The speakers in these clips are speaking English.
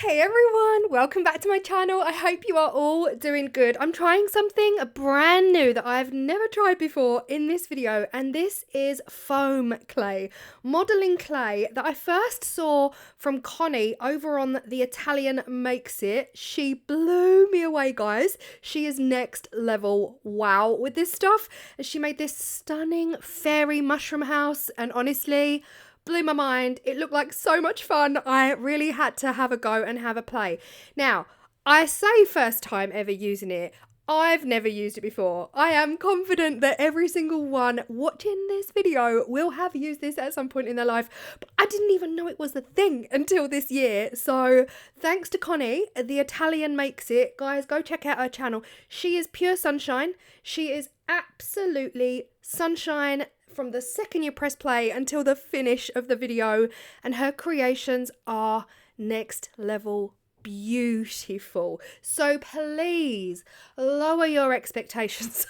Hey everyone, welcome back to my channel. I hope you are all doing good. I'm trying something brand new that I've never tried before in this video, and this is foam clay, modeling clay that I first saw from Connie over on the Italian Makes It. She blew me away, guys. She is next level wow with this stuff. She made this stunning fairy mushroom house, and honestly, blew my mind. It looked like so much fun. I really had to have a go and have a play. Now, I say first time ever using it. I've never used it before. I am confident that every single one watching this video will have used this at some point in their life, but I didn't even know it was a thing until this year. So thanks to Connie, the Italian Makes It. Guys, go check out her channel. She is pure sunshine. She is absolutely sunshine from the second you press play until the finish of the video, and her creations are next level beautiful. So please lower your expectations.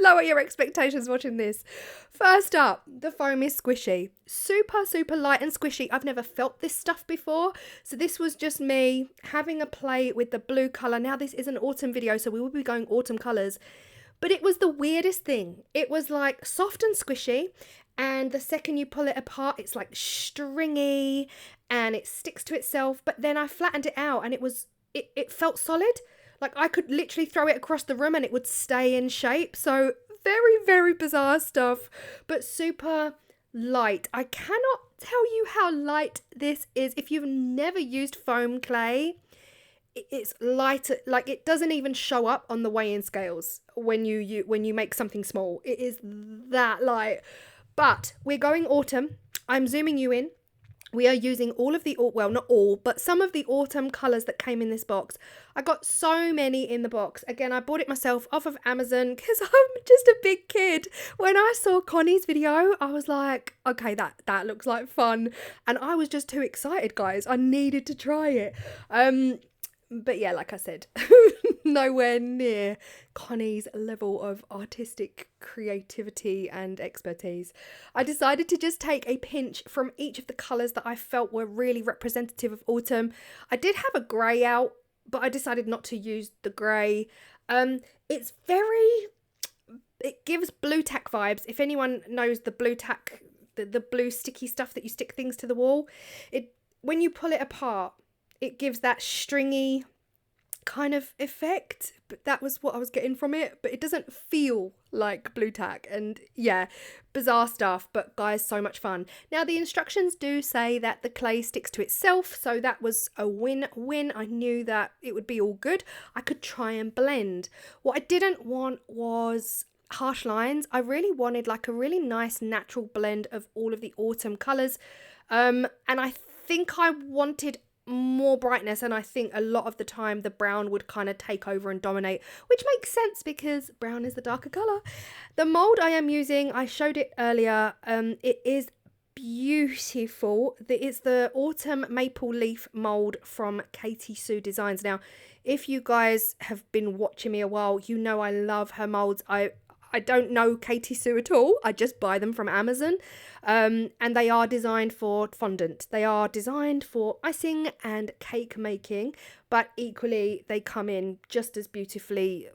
Lower your expectations watching this. First up, the foam is squishy. Super light and squishy. I've never felt this stuff before, so this was just me having a play with the blue colour. Now this is an autumn video, so we will be going autumn colours. But it was the weirdest thing. It was like soft and squishy, and the second you pull it apart, it's like stringy and it sticks to itself. But then I flattened it out and it felt solid. Like I could literally throw it across the room and it would stay in shape. So very bizarre stuff, but super light. I cannot tell you how light this is. If you've never used foam clay, it's lighter, like it doesn't even show up on the weigh-in scales when you make something small. It is that light. But we're going autumn. I'm zooming you in. We are using all of the, well, not all, but some of the autumn colours that came in this box. I got so many in the box. Again, I bought it myself off of Amazon because I'm just a big kid. When I saw Connie's video, I was like, okay, that looks like fun. And I was just too excited, guys. I needed to try it. But yeah, like I said, nowhere near Connie's level of artistic creativity and expertise. I decided to just take a pinch from each of the colours that I felt were really representative of autumn. I did have a grey out, but I decided not to use the grey. It gives blue tack vibes. If anyone knows the blue tack, the blue sticky stuff that you stick things to the wall, when you pull it apart, it gives that stringy kind of effect, but that was what I was getting from it. But it doesn't feel like blue tack, and yeah, bizarre stuff, but guys, so much fun. Now the instructions do say that the clay sticks to itself, so that was a win-win. I knew that it would be all good. I could try and blend. What I didn't want was harsh lines. I really wanted like a really nice natural blend of all of the autumn colours, and I think I wanted more brightness, and I think a lot of the time the brown would kind of take over and dominate, which makes sense because brown is the darker colour. The mould I am using, I showed it earlier, it is beautiful. It's the autumn maple leaf mould from Katie Sue Designs. Now if you guys have been watching me a while, you know I love her moulds. I don't know Katie Sue at all. I just buy them from Amazon. And they are designed for fondant. They are designed for icing and cake making, but equally they come in just as beautifully,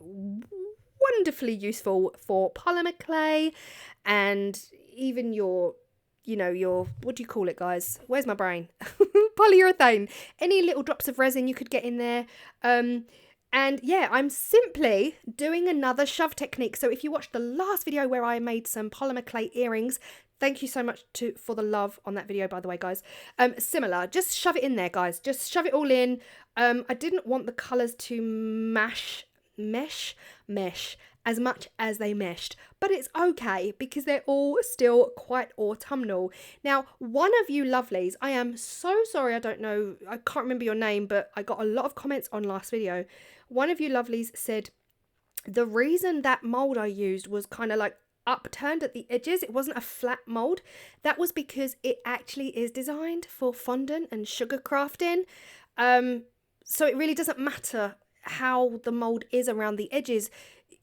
wonderfully useful for polymer clay, and even your, what do you call it, guys? Where's my brain? Polyurethane. Any little drops of resin you could get in there. And yeah, I'm simply doing another shove technique. So if you watched the last video where I made some polymer clay earrings, thank you so much for the love on that video, by the way, guys. Similar, just shove it in there, guys. Just shove it all in. I didn't want the colours to mesh as much as they meshed, but it's okay because they're all still quite autumnal. Now, one of you lovelies, I am so sorry, I can't remember your name, but I got a lot of comments on last video. One of you lovelies said the reason that mould I used was kind of like upturned at the edges. It wasn't a flat mould. That was because it actually is designed for fondant and sugar crafting. So it really doesn't matter how the mould is around the edges.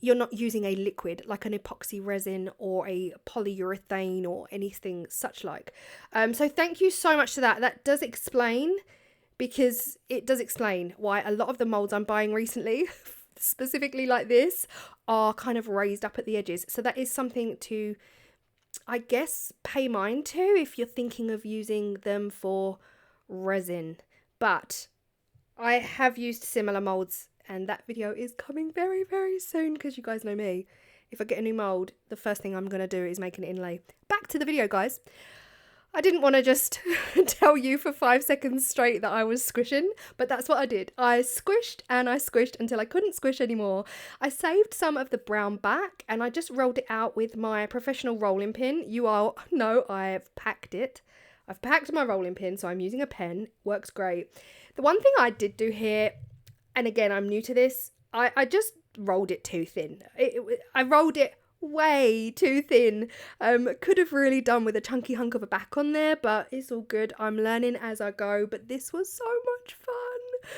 You're not using a liquid like an epoxy resin or a polyurethane or anything such like. So thank you so much for that. That does explain because it does explain why a lot of the molds I'm buying recently, specifically like this, are kind of raised up at the edges. So that is something to, I guess, pay mind to if you're thinking of using them for resin. But I have used similar molds, and that video is coming very, very soon, because you guys know me. If I get a new mold, the first thing I'm going to do is make an inlay. Back to the video, guys. I didn't want to just tell you for 5 seconds straight that I was squishing, but that's what I did. I squished and I squished until I couldn't squish anymore. I saved some of the brown back and I just rolled it out with my professional rolling pin. You all know I've packed it. I've packed my rolling pin, so I'm using a pen. Works great. The one thing I did do here, and again, I'm new to this, I just rolled it too thin. I rolled it way too thin. Could have really done with a chunky hunk of a back on there, but it's all good. I'm learning as I go, but this was so much fun.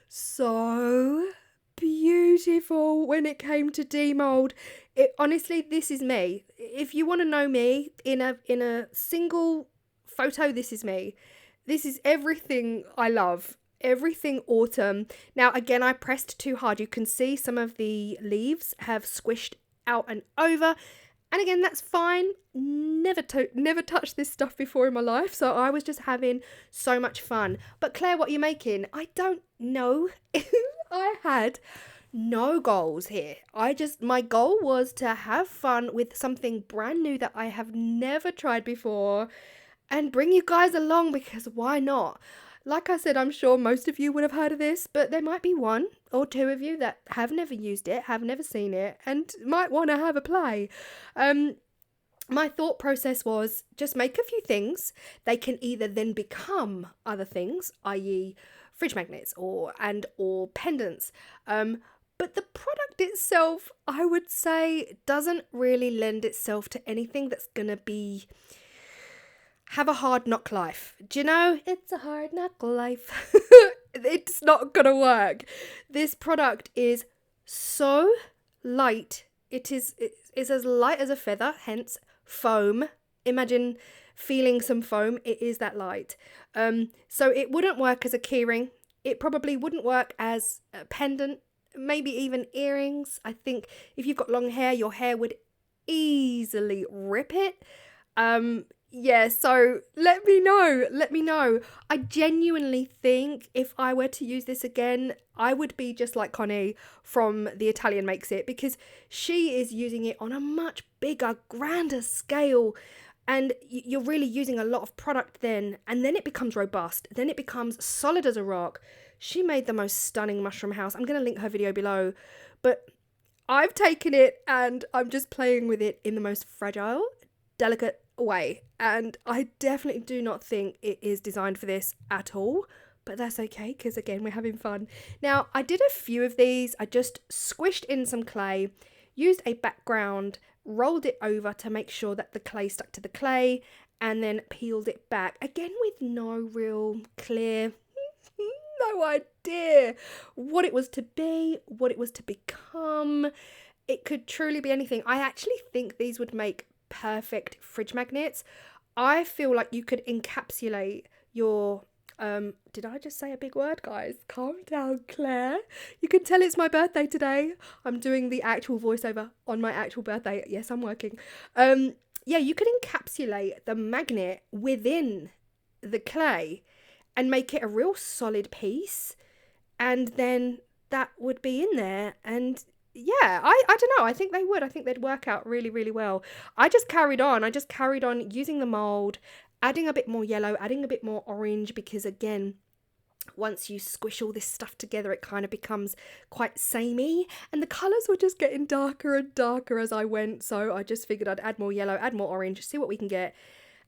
So beautiful when it came to demold. Honestly, this is me. If you want to know me in a single photo, this is me. This is everything I love. Everything autumn. Now, again, I pressed too hard. You can see some of the leaves have squished out and over, and again, that's fine. Never touched this stuff before in my life, so I was just having so much fun. But Claire, what are you making? I don't know. I had no goals here. My goal was to have fun with something brand new that I have never tried before and bring you guys along, because why not? Like I said, I'm sure most of you would have heard of this, but there might be one or two of you that have never used it, have never seen it, and might want to have a play. My thought process was just make a few things. They can either then become other things, i.e. fridge magnets or pendants. But the product itself, I would say, doesn't really lend itself to anything that's going to have a hard knock life. Do you know? It's a hard knock life. It's not gonna work. This product is so light. It's as light as a feather, hence foam. Imagine feeling some foam. It is that light. So it wouldn't work as a keyring. It probably wouldn't work as a pendant, maybe even earrings. I think if you've got long hair, your hair would easily rip it. Yeah, so let me know. I genuinely think if I were to use this again, I would be just like Connie from The Italian Makes It, because she is using it on a much bigger, grander scale, and you're really using a lot of product then, and then it becomes robust, then it becomes solid as a rock. She made the most stunning mushroom house. I'm going to link her video below, but I've taken it and I'm just playing with it in the most fragile, delicate way, and I definitely do not think it is designed for this at all, but that's okay, because again, we're having fun. Now, I did a few of these. I just squished in some clay, used a background, rolled it over to make sure that the clay stuck to the clay, and then peeled it back, again with no real clear no idea what it was to be, what it was to become. It could truly be anything. I actually think these would make perfect fridge magnets. I feel like you could encapsulate your did I just say a big word, guys? Calm down, Claire. You can tell it's my birthday today. I'm doing the actual voiceover on my actual birthday. Yes, I'm working. Yeah, you could encapsulate the magnet within the clay and make it a real solid piece, and then that would be in there. And yeah, I don't know. I think they would. I think they'd work out really, really well. I just carried on using the mould, adding a bit more yellow, adding a bit more orange, because again, once you squish all this stuff together, it kind of becomes quite samey, and the colours were just getting darker and darker as I went. So I just figured I'd add more yellow, add more orange, see what we can get.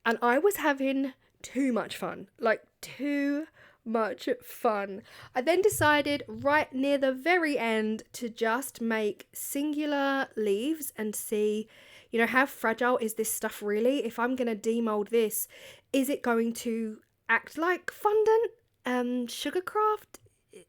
And I was having too much fun, like too much fun. I then decided right near the very end to just make singular leaves and see, you know, how fragile is this stuff really? If I'm going to demold this, is it going to act like fondant, sugarcraft?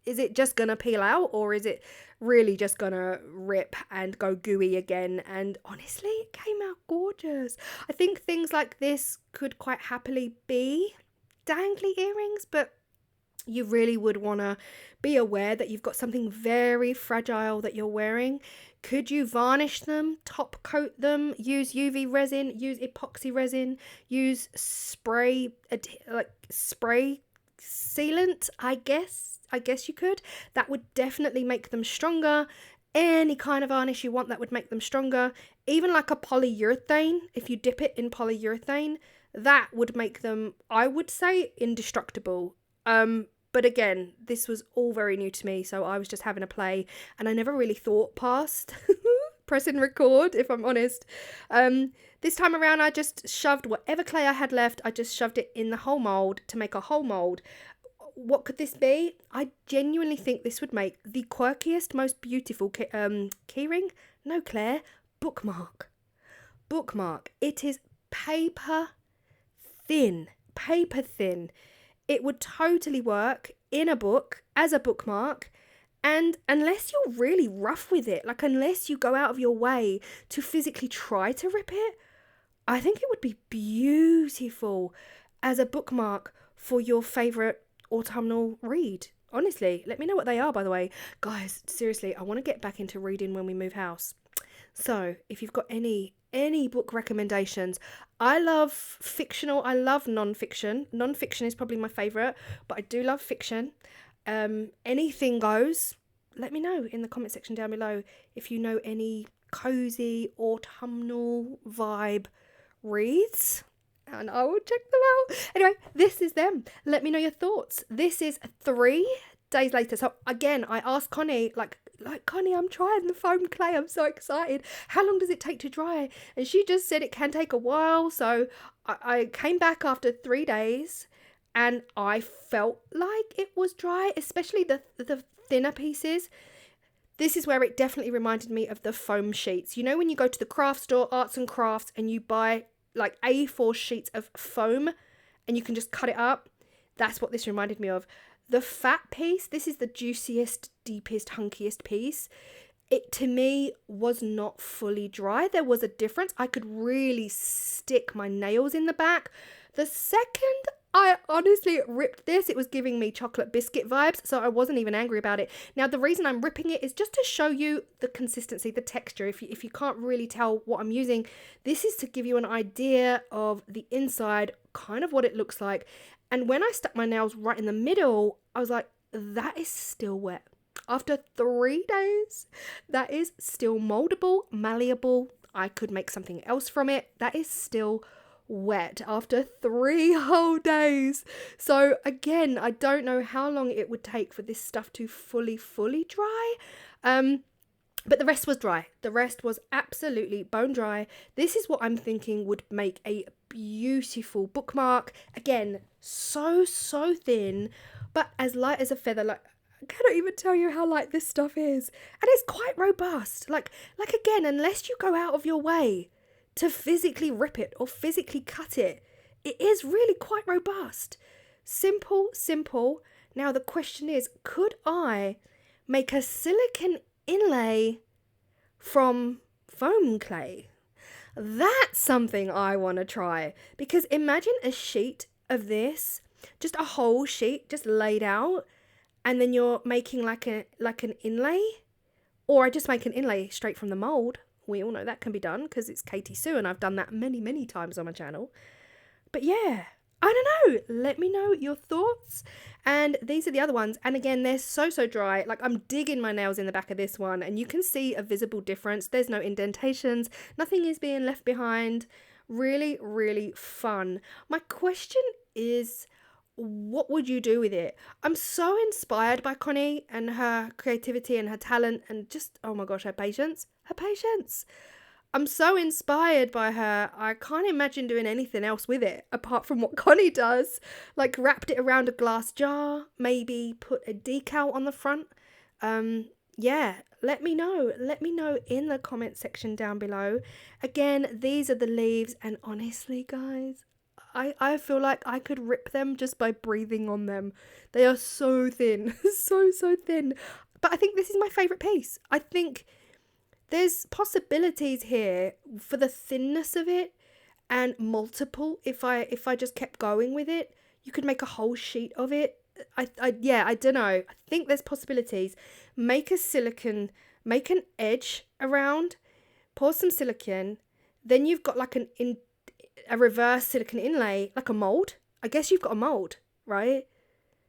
Is it just going to peel out, or is it really just going to rip and go gooey again? And honestly, it came out gorgeous. I think things like this could quite happily be dangly earrings, but you really would want to be aware that you've got something very fragile that you're wearing. Could you varnish them, top coat them, use UV resin, use epoxy resin, use spray, like spray sealant, I guess you could. That would definitely make them stronger. Any kind of varnish you want that would make them stronger. Even like a polyurethane, if you dip it in polyurethane, that would make them, I would say, indestructible. But again, this was all very new to me, so I was just having a play, and I never really thought past pressing record, if I'm honest. This time around, I just shoved whatever clay I had left, I just shoved it in the whole mould to make a whole mould. What could this be? I genuinely think this would make the quirkiest, most beautiful keyring. No, Claire, bookmark. Bookmark. It is paper thin. Paper thin. It would totally work in a book as a bookmark, and unless you're really rough with it, like unless you go out of your way to physically try to rip it, I think it would be beautiful as a bookmark for your favourite autumnal read. Honestly, let me know what they are, by the way. Guys, seriously, I want to get back into reading when we move house. So if you've got any book recommendations, I love fictional, I love non-fiction. Non-fiction is probably my favourite, but I do love fiction. Anything goes. Let me know in the comment section down below if you know any cozy autumnal vibe reads, and I will check them out. Anyway, this is them. Let me know your thoughts. This is 3 days later. So again, I asked Connie, like Connie, I'm trying the foam clay. I'm so excited. How long does it take to dry? And she just said it can take a while. So I came back after 3 days, and I felt like it was dry, especially the thinner pieces. This is where it definitely reminded me of the foam sheets. You know, when you go to the craft store, arts and crafts, and you buy like A4 sheets of foam and you can just cut it up. That's what this reminded me of. The fat piece, this is the juiciest, deepest, hunkiest piece. It, to me, was not fully dry. There was a difference. I could really stick my nails in the back. The second I honestly ripped this, it was giving me chocolate biscuit vibes, so I wasn't even angry about it. Now, the reason I'm ripping it is just to show you the consistency, the texture. If you can't really tell what I'm using, this is to give you an idea of the inside, kind of what it looks like. And when I stuck my nails right in the middle, I was like, that is still wet. After 3 days, that is still moldable, malleable. I could make something else from it. That is still wet after 3 whole days. So again, I don't know how long it would take for this stuff to fully dry. But the rest was dry. The rest was absolutely bone dry. This is what I'm thinking would make a beautiful bookmark. Again, so thin, but as light as a feather. Like, I cannot even tell you how light this stuff is. And it's quite robust. Like again, unless you go out of your way to physically rip it or physically cut it, it is really quite robust. Simple. Now the question is, could I make a silicone inlay from foam clay? That's something I want to try, because imagine a sheet of this, just a whole sheet just laid out, and then you're making like an inlay, or I just make an inlay straight from the mold. We all know that can be done because it's Katie Sue, and I've done that many times on my channel. But yeah, I don't know. Let me know your thoughts. And these are the other ones. And again, they're so dry. Like, I'm digging my nails in the back of this one, and you can see a visible difference. There's no indentations. Nothing is being left behind. Really fun. My question is, what would you do with it? I'm so inspired by Connie and her creativity and her talent, and just, oh my gosh, her patience. I'm so inspired by her. I can't imagine doing anything else with it apart from what Connie does. Like, wrapped it around a glass jar, maybe put a decal on the front. Yeah, let me know in the comment section down below. Again, these are the leaves, and honestly, guys, I feel like I could rip them just by breathing on them. They are so thin, so thin. But I think this is my favourite piece. I think there's possibilities here for the thinness of it, and multiple. If I just kept going with it, you could make a whole sheet of it. yeah, I don't know. I think there's possibilities. Make an edge around, pour some silicone, then you've got like a reverse silicone inlay, like a mould. I guess you've got a mould, right?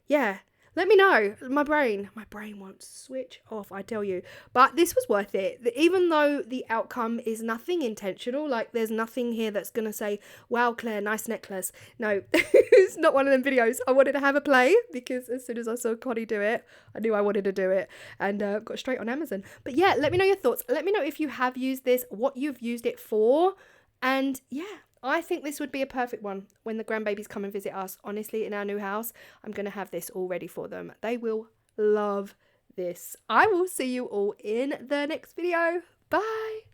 Yeah. Let me know. My brain won't switch off, I tell you. But this was worth it. Even though the outcome is nothing intentional, like there's nothing here that's going to say, wow, Claire, nice necklace. No, it's not one of them videos. I wanted to have a play because as soon as I saw Connie do it, I knew I wanted to do it, and got straight on Amazon. But yeah, let me know your thoughts. Let me know if you have used this, what you've used it for. And yeah, I think this would be a perfect one when the grandbabies come and visit us. Honestly, in our new house, I'm going to have this all ready for them. They will love this. I will see you all in the next video. Bye.